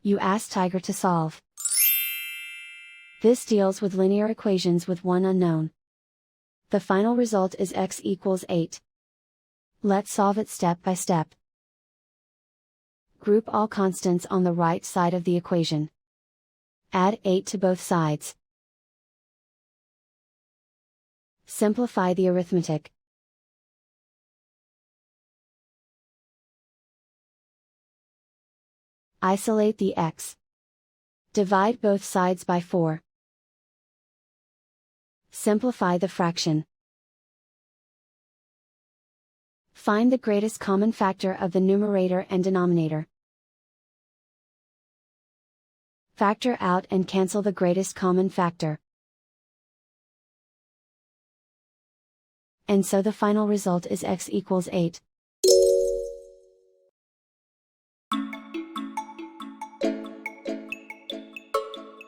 You ask Tiger to solve. This deals with linear equations with one unknown. The final result is x equals 8. Let's solve it step by step. Group all constants on the right side of the equation. Add 8 to both sides. Simplify the arithmetic. Isolate the x. Divide both sides by 4. Simplify the fraction. Find the greatest common factor of the numerator and denominator. Factor out and cancel the greatest common factor. And so the final result is x equals 8.